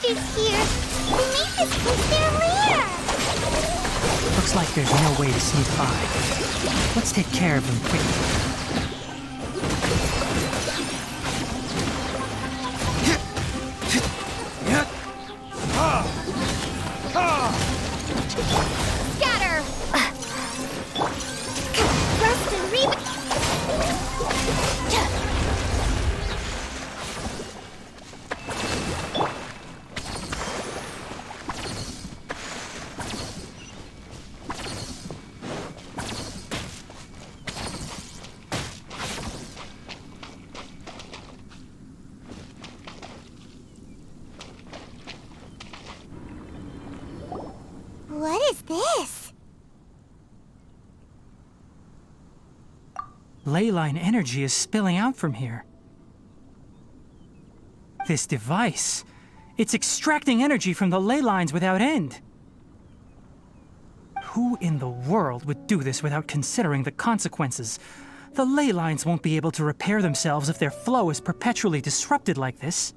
creatures here. They made this place their lair. Looks like there's no way to sneak by. Let's take care of them quickly. Scatter! Rust and reboot! What is this? Leyline energy is spilling out from here. This device, it's extracting energy from the ley lines without end. Who in the world would do this without considering the consequences? The ley lines won't be able to repair themselves if their flow is perpetually disrupted like this.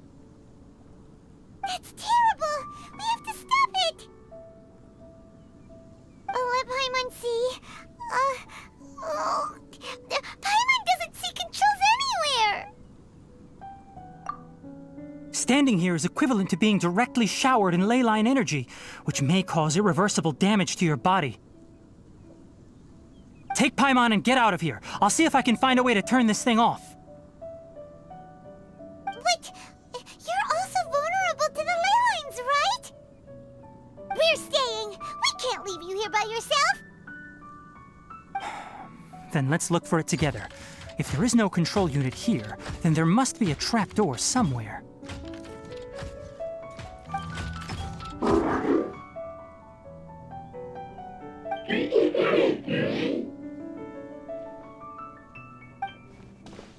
That's terrible! We have to stop it! Let Paimon see. Paimon doesn't see controls anywhere! Standing here is equivalent to being directly showered in leyline energy, which may cause irreversible damage to your body. Take Paimon and get out of here. I'll see if I can find a way to turn this thing off. But you're also vulnerable to the ley lines, right? We're staying. We can't leave you here by yourself. Then let's look for it together. If there is no control unit here, then there must be a trapdoor somewhere.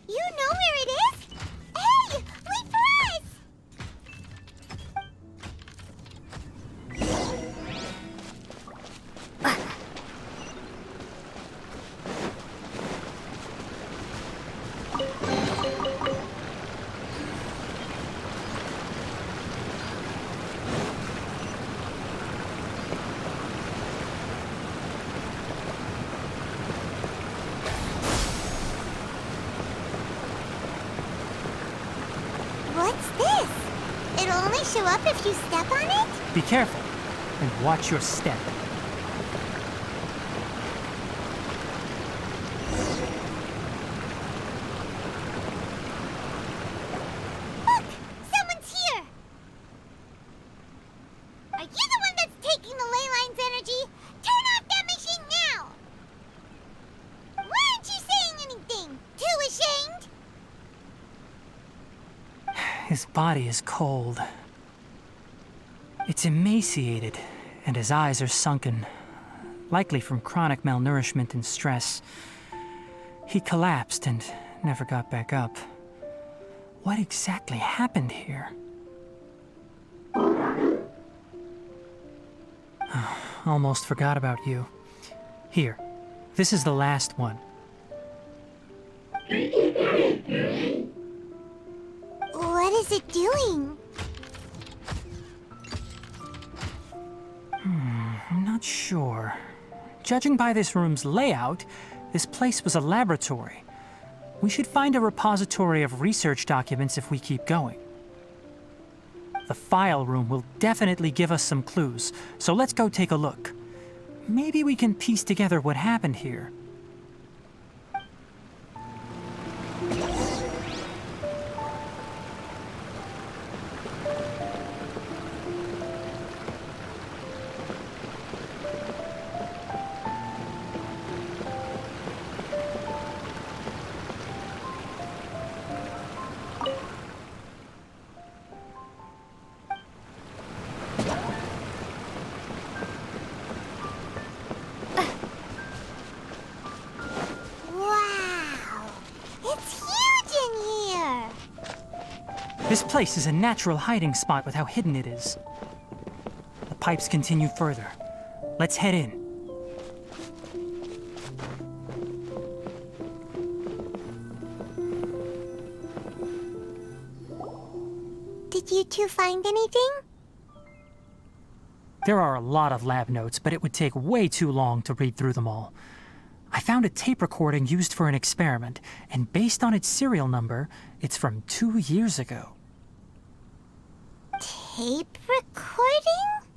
You know where it is? Hey, wait for us! What's this? It'll only show up if you step on it? Be careful, and watch your step. Look! Someone's here! Are you the one that's taking the ley line's energy? Turn off that machine now! Why aren't you saying anything? Too ashamed? His body is cold. It's emaciated, and his eyes are sunken, likely from chronic malnourishment and stress. He collapsed and never got back up. What exactly happened here? Almost forgot about you. Here, this is the last one. What is it doing? I'm not sure. Judging by this room's layout, this place was a laboratory. We should find a repository of research documents if we keep going. The file room will definitely give us some clues, so let's go take a look. Maybe we can piece together what happened here. This place is a natural hiding spot with how hidden it is. The pipes continue further. Let's head in. Did you two find anything? There are a lot of lab notes, but it would take way too long to read through them all. I found a tape recording used for an experiment, and based on its serial number, it's from 2 years ago. Tape recording?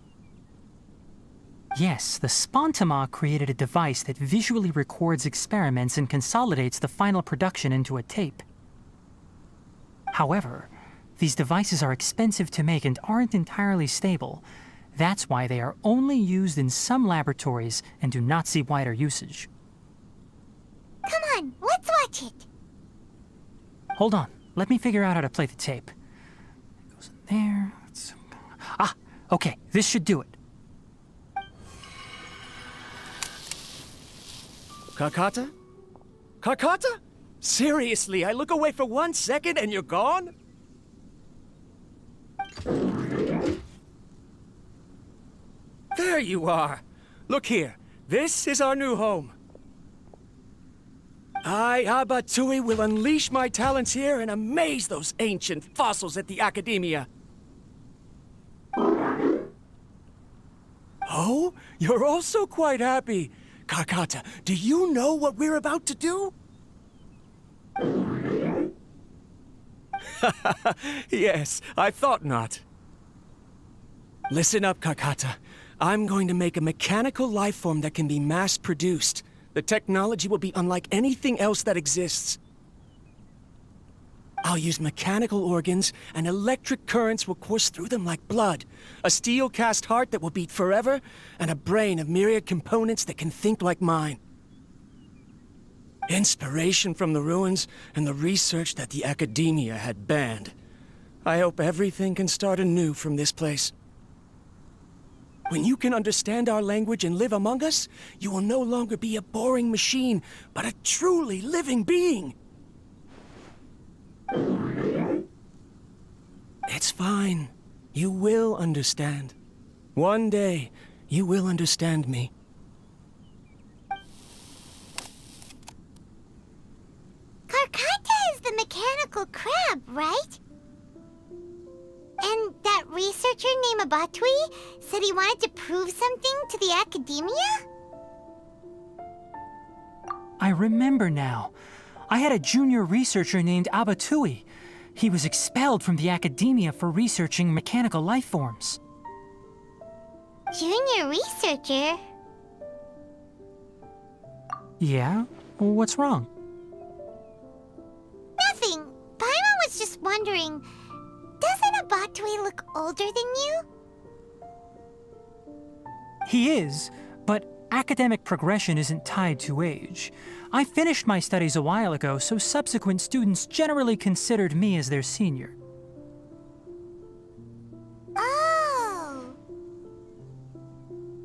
Yes, the Spontamog created a device that visually records experiments and consolidates the final production into a tape. However, these devices are expensive to make and aren't entirely stable. That's why they are only used in some laboratories and do not see wider usage. Come on, let's watch it. Hold on, let me figure out how to play the tape. It goes in there. Okay, this should do it. Kakata? Kakata? Seriously, I look away for 1 second and you're gone? There you are. Look here. This is our new home. I, Abatui, will unleash my talents here and amaze those ancient fossils at the Academia. Oh, you're also quite happy. Kakata, do you know what we're about to do? Yes, I thought not. Listen up, Kakata. I'm going to make a mechanical life form that can be mass-produced. The technology will be unlike anything else that exists. I'll use mechanical organs, and electric currents will course through them like blood. A steel-cast heart that will beat forever, and a brain of myriad components that can think like mine. Inspiration from the ruins and the research that the Academia had banned. I hope everything can start anew from this place. When you can understand our language and live among us, you will no longer be a boring machine, but a truly living being. It's fine. You will understand. One day, you will understand me. Karkata is the mechanical crab, right? And that researcher named Abatui said he wanted to prove something to the Academia? I remember now. I had a junior researcher named Abatui. He was expelled from the Academia for researching mechanical life forms. Junior researcher? Yeah? What's wrong? Nothing. Paimon was just wondering, doesn't Abatui look older than you? He is, but academic progression isn't tied to age. I finished my studies a while ago, so subsequent students generally considered me as their senior. Oh.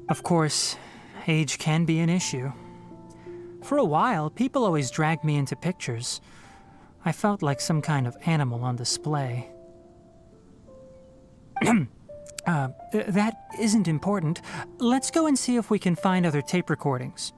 Of course, age can be an issue. For a while, people always dragged me into pictures. I felt like some kind of animal on display. That isn't important. Let's go and see if we can find other tape recordings.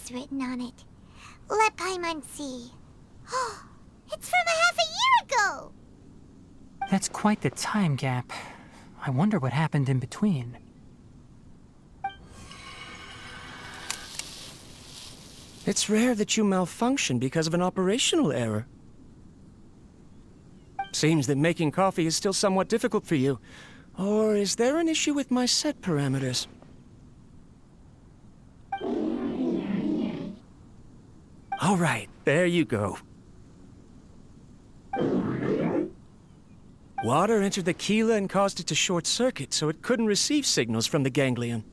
Written on it. Let Paimon see. Oh, it's from a half a year ago! That's quite the time gap. I wonder what happened in between. It's rare that you malfunction because of an operational error. Seems that making coffee is still somewhat difficult for you. Or is there an issue with my set parameters? All right, there you go. Water entered the chela and caused it to short-circuit, so it couldn't receive signals from the ganglion.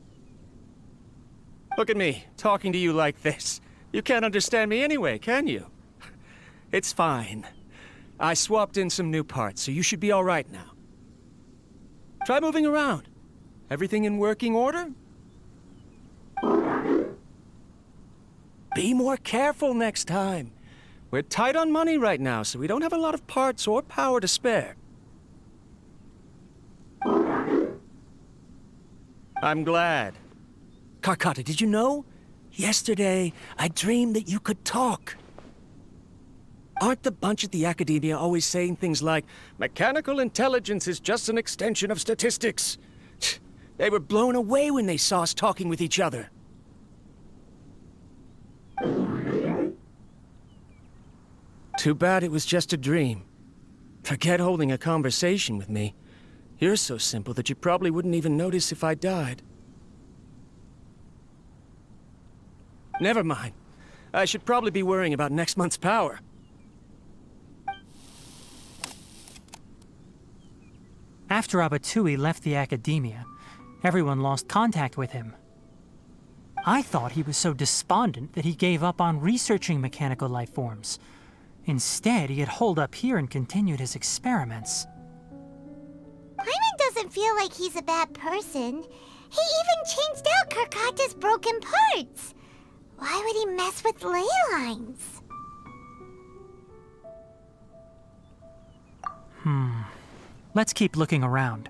Look at me, talking to you like this. You can't understand me anyway, can you? It's fine. I swapped in some new parts, so you should be all right now. Try moving around. Everything in working order? Be more careful next time. We're tight on money right now, so we don't have a lot of parts or power to spare. I'm glad. Karkata, did you know? Yesterday, I dreamed that you could talk. Aren't the bunch at the Academia always saying things like, mechanical intelligence is just an extension of statistics? They were blown away when they saw us talking with each other. Too bad it was just a dream. Forget holding a conversation with me. You're so simple that you probably wouldn't even notice if I died. Never mind. I should probably be worrying about next month's power. After Abatui left the Academia, everyone lost contact with him. I thought he was so despondent that he gave up on researching mechanical life forms. Instead, he had holed up here and continued his experiments. Paimon doesn't feel like he's a bad person. He even changed out Karkata's broken parts. Why would he mess with ley lines? Let's keep looking around.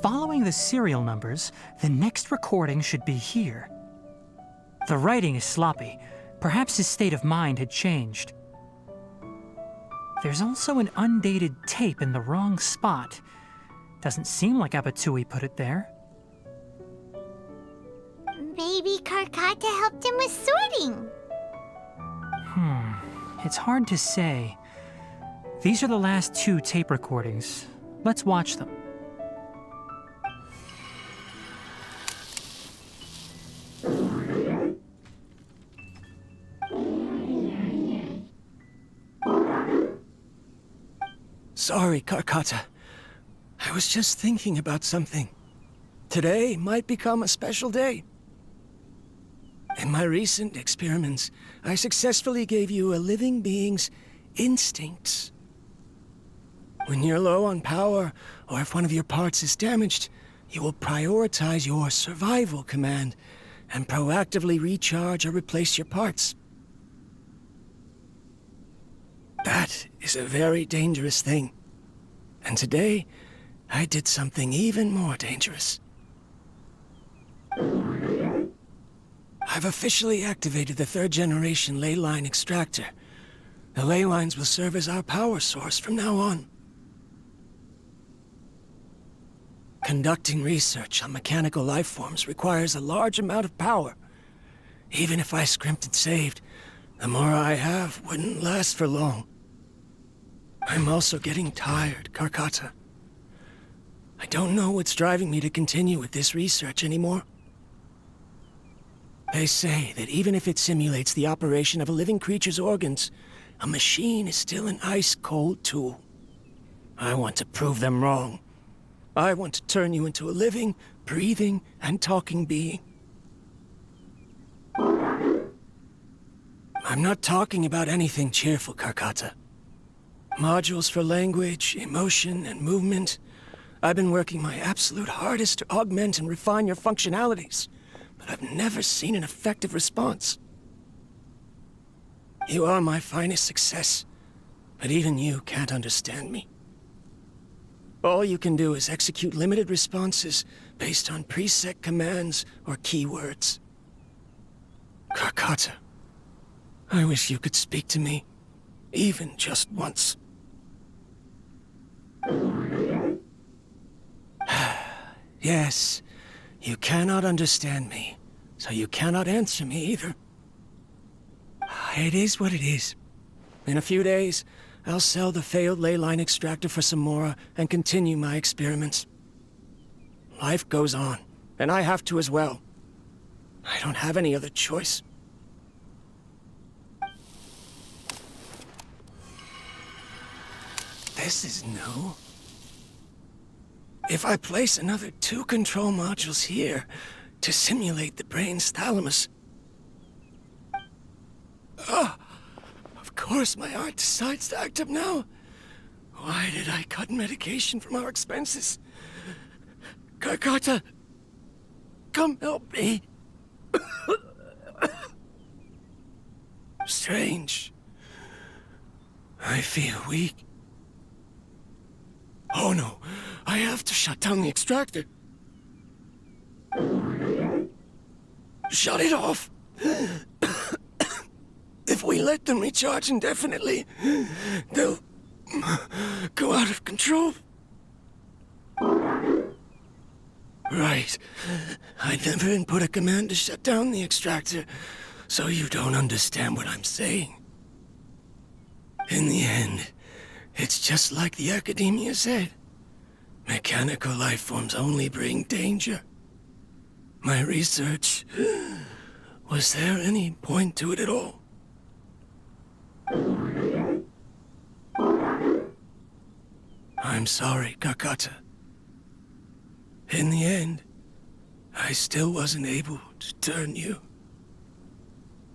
Following the serial numbers, the next recording should be here. The writing is sloppy. Perhaps his state of mind had changed. There's also an undated tape in the wrong spot. Doesn't seem like Abatui put it there. Maybe Karkata helped him with sorting. It's hard to say. These are the last 2 tape recordings. Let's watch them. Sorry, Karkata. I was just thinking about something. Today might become a special day. In my recent experiments, I successfully gave you a living being's instincts. When you're low on power, or if one of your parts is damaged, you will prioritize your survival command and proactively recharge or replace your parts. That is a very dangerous thing. And today, I did something even more dangerous. I've officially activated the 3rd generation ley line extractor. The ley lines will serve as our power source from now on. Conducting research on mechanical life forms requires a large amount of power. Even if I scrimped and saved, the more I have wouldn't last for long. I'm also getting tired, Karkata. I don't know what's driving me to continue with this research anymore. They say that even if it simulates the operation of a living creature's organs, a machine is still an ice-cold tool. I want to prove them wrong. I want to turn you into a living, breathing, and talking being. I'm not talking about anything cheerful, Karkata. Modules for language, emotion, and movement. I've been working my absolute hardest to augment and refine your functionalities, but I've never seen an effective response. You are my finest success, but even you can't understand me. All you can do is execute limited responses based on preset commands or keywords. Karkata, I wish you could speak to me, even just once. Yes, you cannot understand me, so you cannot answer me either. It is what it is. In a few days, I'll sell the failed ley line extractor for some more and continue my experiments. Life goes on, and I have to as well. I don't have any other choice. This is new. If I place another 2 control modules here to simulate the brain's thalamus... Of course my heart decides to act up now. Why did I cut medication from our expenses? Karkata, come help me. Strange. I feel weak. Oh no, I have to shut down the extractor. Shut it off. If we let them recharge indefinitely, they'll go out of control. Right. I never input a command to shut down the extractor, so you don't understand what I'm saying. In the end, it's just like the Academia said. Mechanical life forms only bring danger. My research... Was there any point to it at all? I'm sorry, Karkata. In the end, I still wasn't able to turn you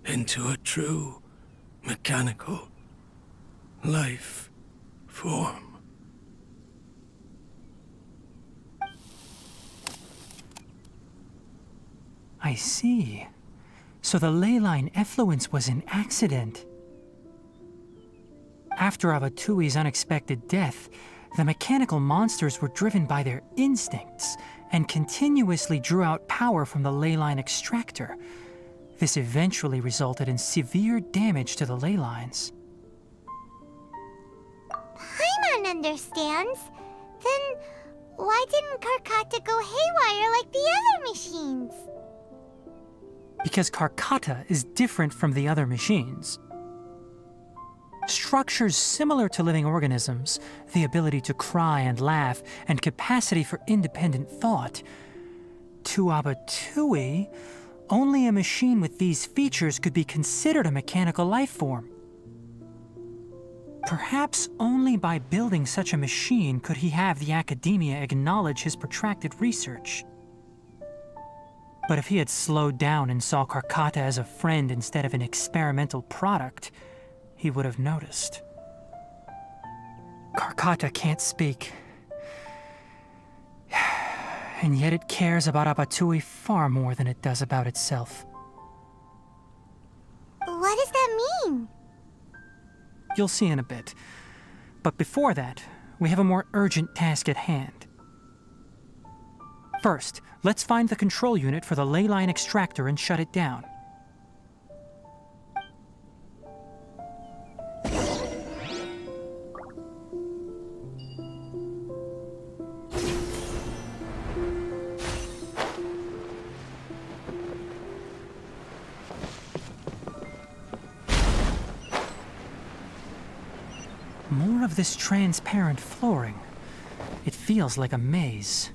into a true mechanical life form. I see. So the ley line effluence was an accident. After Abatui's unexpected death, the mechanical monsters were driven by their instincts and continuously drew out power from the ley line extractor. This eventually resulted in severe damage to the ley lines. Paimon understands. Then why didn't Karkata go haywire like the other machines? Because Karkata is different from the other machines. Structures similar to living organisms, the ability to cry and laugh, and capacity for independent thought. To Abatui, only a machine with these features could be considered a mechanical life form. Perhaps only by building such a machine could he have the Academia acknowledge his protracted research. But if he had slowed down and saw Karkata as a friend instead of an experimental product, he would have noticed. Karkata can't speak. And yet it cares about Abatui far more than it does about itself. What does that mean? You'll see in a bit. But before that, we have a more urgent task at hand. First, let's find the control unit for the ley line extractor and shut it down. More of this transparent flooring. It feels like a maze.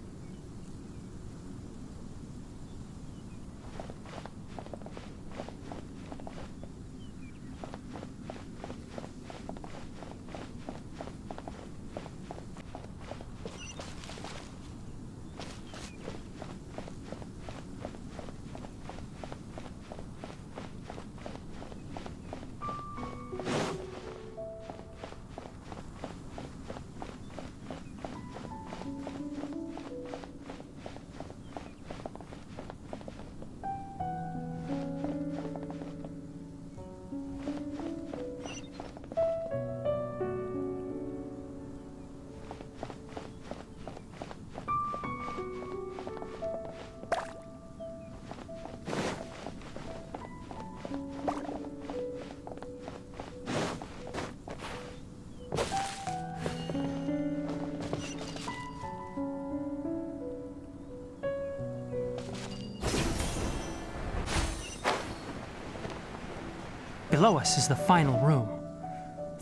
Below us is the final room.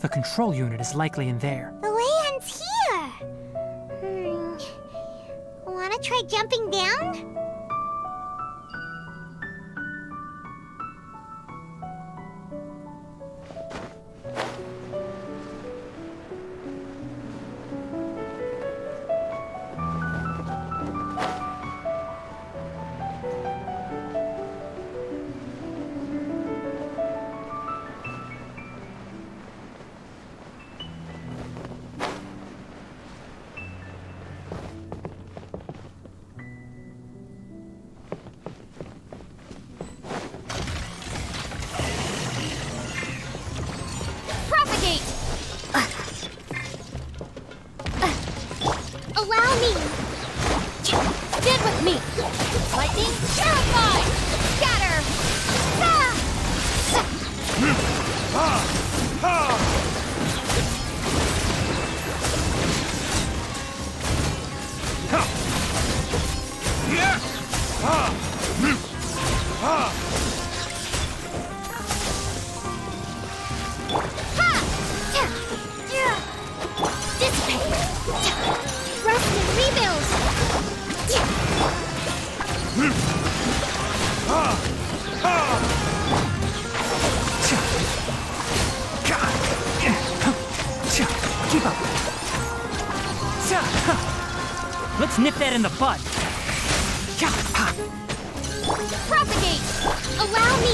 The control unit is likely in there. The leyland's here. Wanna try jumping down? Allow me! Stand with me! Lightning, terrify! Scatter! Dissipate! Rest and rebuild! Keep up. Let's nip that in the bud. Propagate! Allow me!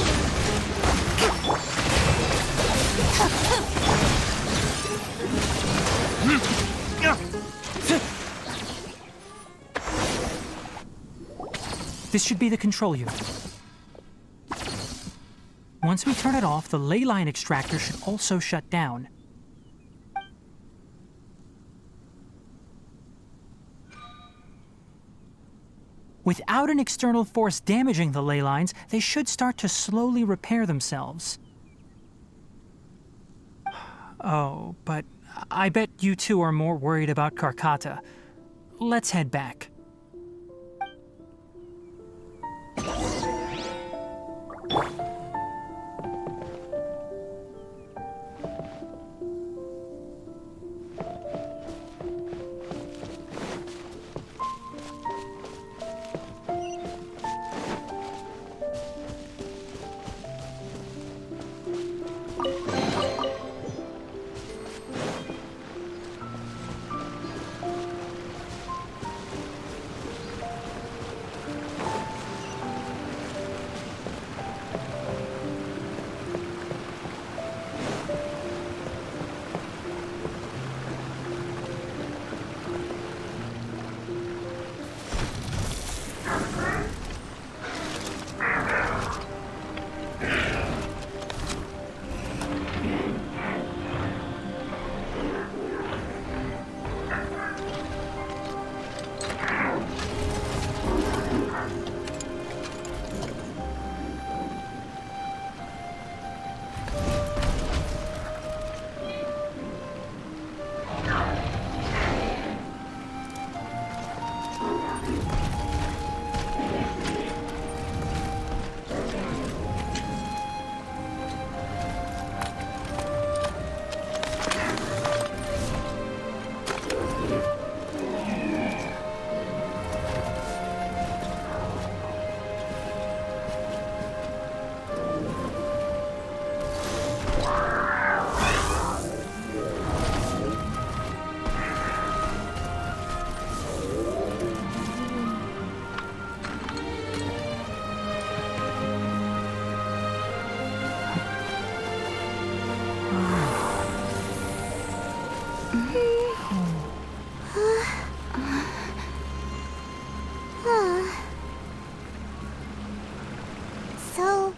This should be the control unit. Once we turn it off, the ley line extractor should also shut down. Without an external force damaging the ley lines, they should start to slowly repair themselves. Oh, but I bet you two are more worried about Karkata. Let's head back. So,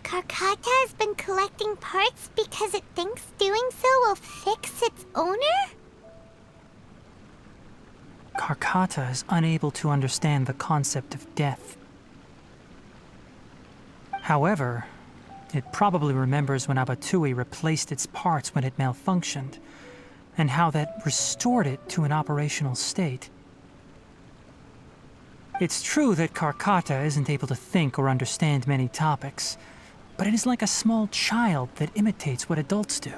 Karkata has been collecting parts because it thinks doing so will fix its owner? Karkata is unable to understand the concept of death. However, it probably remembers when Abatui replaced its parts when it malfunctioned, and how that restored it to an operational state. It's true that Karkata isn't able to think or understand many topics, but it is like a small child that imitates what adults do.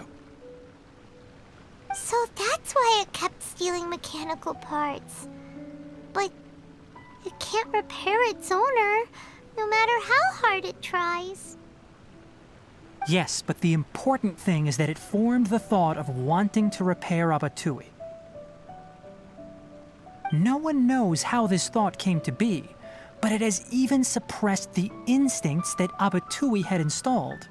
So that's why it kept stealing mechanical parts. But it can't repair its owner, no matter how hard it tries. Yes, but the important thing is that it formed the thought of wanting to repair Abatui. No one knows how this thought came to be, but it has even suppressed the instincts that Abatui had installed.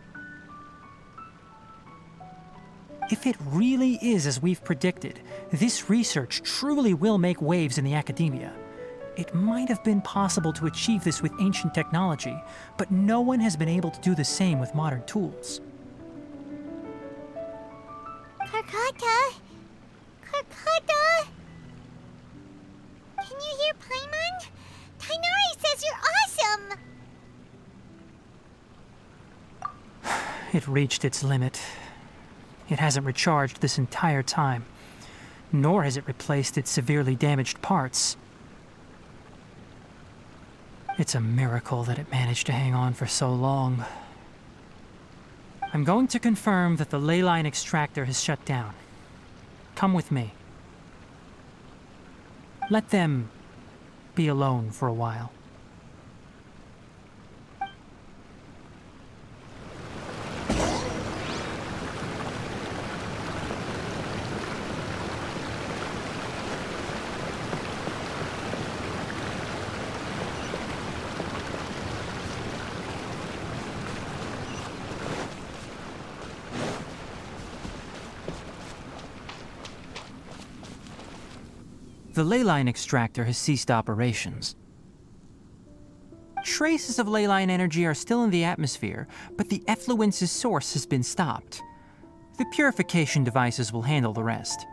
If it really is as we've predicted, this research truly will make waves in the academia. It might have been possible to achieve this with ancient technology, but no one has been able to do the same with modern tools. Karkata? Karkata? Can you hear Paimon? Tighnari says you're awesome! It reached its limit. It hasn't recharged this entire time, nor has it replaced its severely damaged parts. It's a miracle that it managed to hang on for so long. I'm going to confirm that the ley line extractor has shut down. Come with me. Let them be alone for a while. The ley line extractor has ceased operations. Traces of ley line energy are still in the atmosphere, but the effluence's source has been stopped. The purification devices will handle the rest.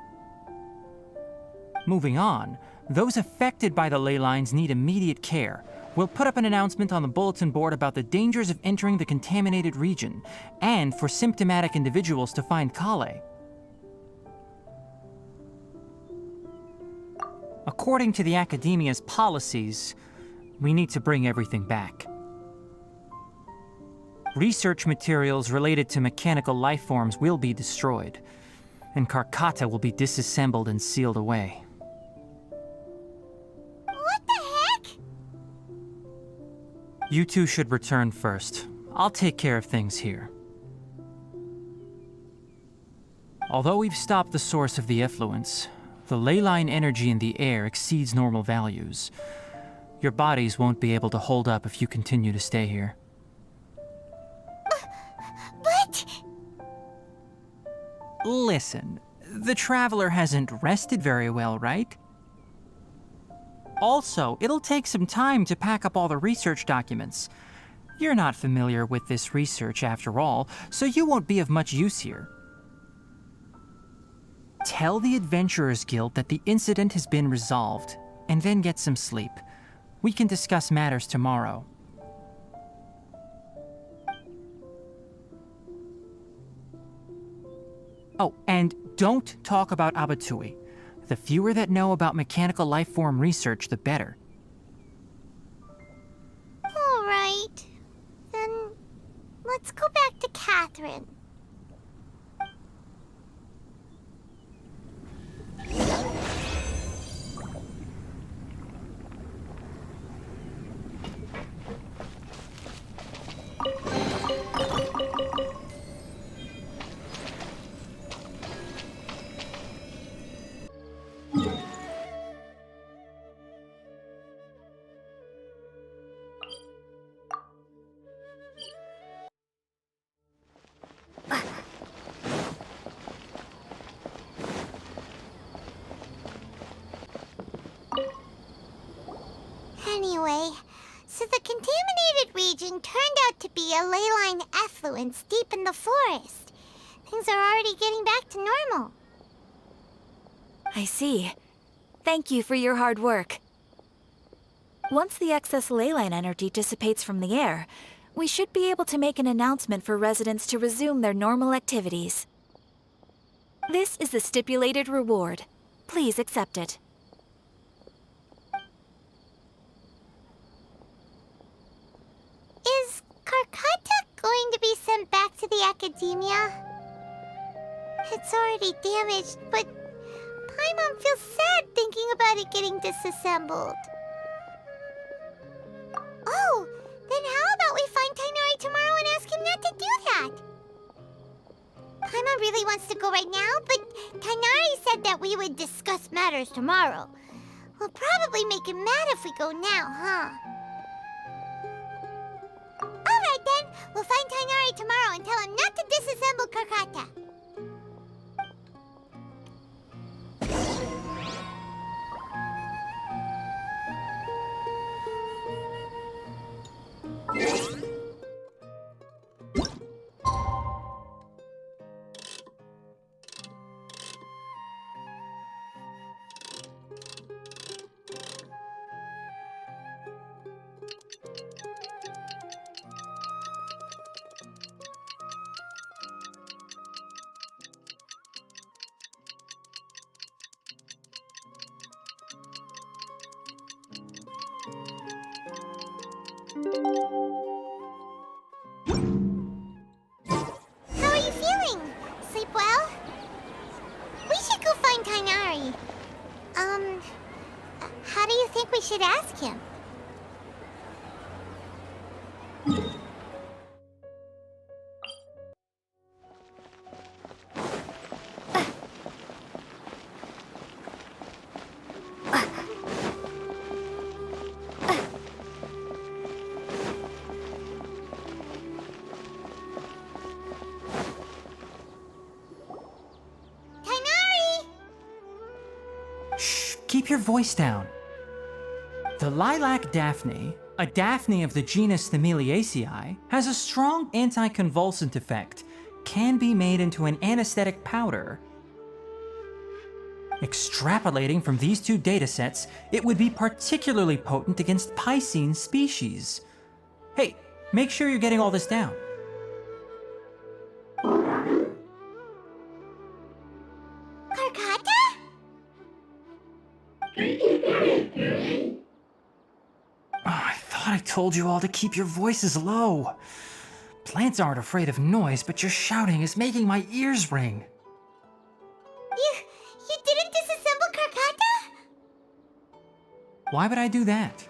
Moving on, those affected by the ley lines need immediate care. We'll put up an announcement on the bulletin board about the dangers of entering the contaminated region, and for symptomatic individuals to find Kale. According to the Academia's policies, we need to bring everything back. Research materials related to mechanical life forms will be destroyed, and Karkata will be disassembled and sealed away. What the heck? You two should return first. I'll take care of things here. Although we've stopped the source of the effluence, the ley line energy in the air exceeds normal values. Your bodies won't be able to hold up if you continue to stay here. But... Listen, the Traveler hasn't rested very well, right? Also, it'll take some time to pack up all the research documents. You're not familiar with this research after all, so you won't be of much use here. Tell the Adventurers Guild that the incident has been resolved, and then get some sleep. We can discuss matters tomorrow. Oh, and don't talk about Abatui. The fewer that know about mechanical life form research, the better. All right. Then let's go back to Catherine. Anyway, so the contaminated region turned out to be a ley line effluence deep in the forest. Things are already getting back to normal. I see. Thank you for your hard work. Once the excess ley line energy dissipates from the air, we should be able to make an announcement for residents to resume their normal activities. This is the stipulated reward. Please accept it. Is Karkata going to be sent back to the Academia? It's it's already damaged, but Paimon feels sad thinking about it getting disassembled. Oh, then how about we find Tighnari tomorrow and ask him not to do that? Paimon really wants to go right now, but Tighnari said that we would discuss matters tomorrow. We'll probably make him mad if we go now, huh? Alright then, we'll find Tighnari tomorrow and tell him not to disassemble Karkata. How are you feeling? Sleep well? We should go find Tighnari. How do you think we should ask him? Keep your voice down. The lilac daphne, a daphne of the genus Thameliaceae, has a strong anticonvulsant effect, can be made into an anesthetic powder. Extrapolating from these two datasets, it would be particularly potent against Piscine species. Hey, make sure you're getting all this down. Karkata? I thought I told you all to keep your voices low. Plants aren't afraid of noise, but your shouting is making my ears ring. You didn't disassemble Karkata? Why would I do that?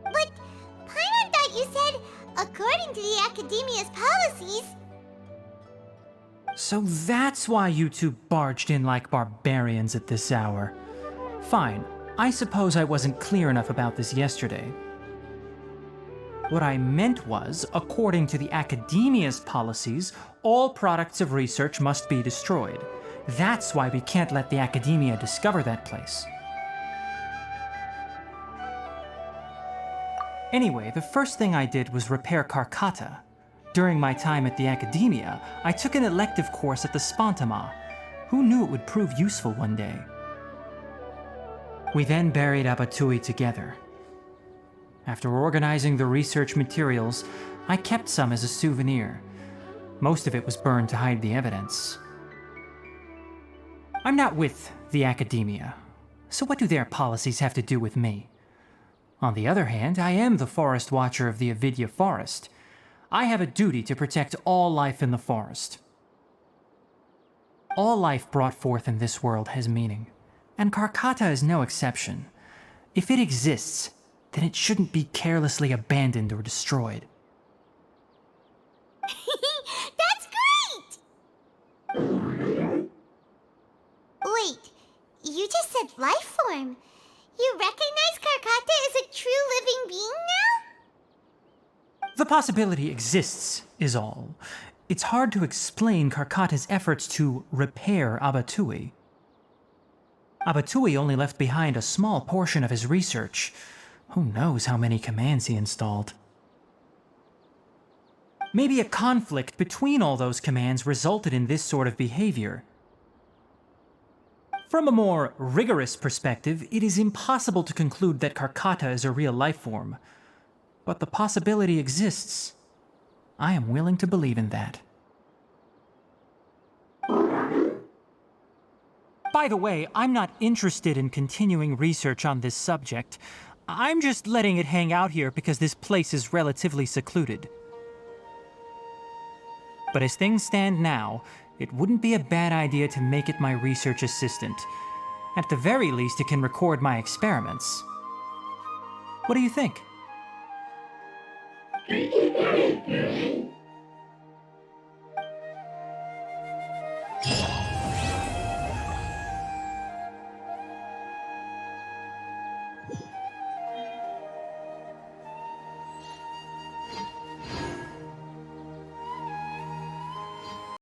But Paimon thought you said, according to the Academia's policies... So that's why you two barged in like barbarians at this hour. Fine, I suppose I wasn't clear enough about this yesterday. What I meant was, according to the Academia's policies, all products of research must be destroyed. That's why we can't let the Academia discover that place. Anyway, the first thing I did was repair Karkata. During my time at the Academia, I took an elective course at the Spontama. Who knew it would prove useful one day? We then buried Abatui together. After organizing the research materials, I kept some as a souvenir. Most of it was burned to hide the evidence. I'm not with the Academia, so what do their policies have to do with me? On the other hand, I am the Forest Watcher of the Avidya Forest. I have a duty to protect all life in the forest. All life brought forth in this world has meaning, and Karkata is no exception. If it exists, then it shouldn't be carelessly abandoned or destroyed. That's great! Wait, you just said life form. You recognize Karkata as a true living being now? The possibility exists, is all. It's hard to explain Karkata's efforts to repair Abatui. Abatui only left behind a small portion of his research. Who knows how many commands he installed? Maybe a conflict between all those commands resulted in this sort of behavior. From a more rigorous perspective, it is impossible to conclude that Karkata is a real life form. But the possibility exists. I am willing to believe in that. By the way, I'm not interested in continuing research on this subject. I'm just letting it hang out here because this place is relatively secluded. But as things stand now, it wouldn't be a bad idea to make it my research assistant. At the very least, it can record my experiments. What do you think?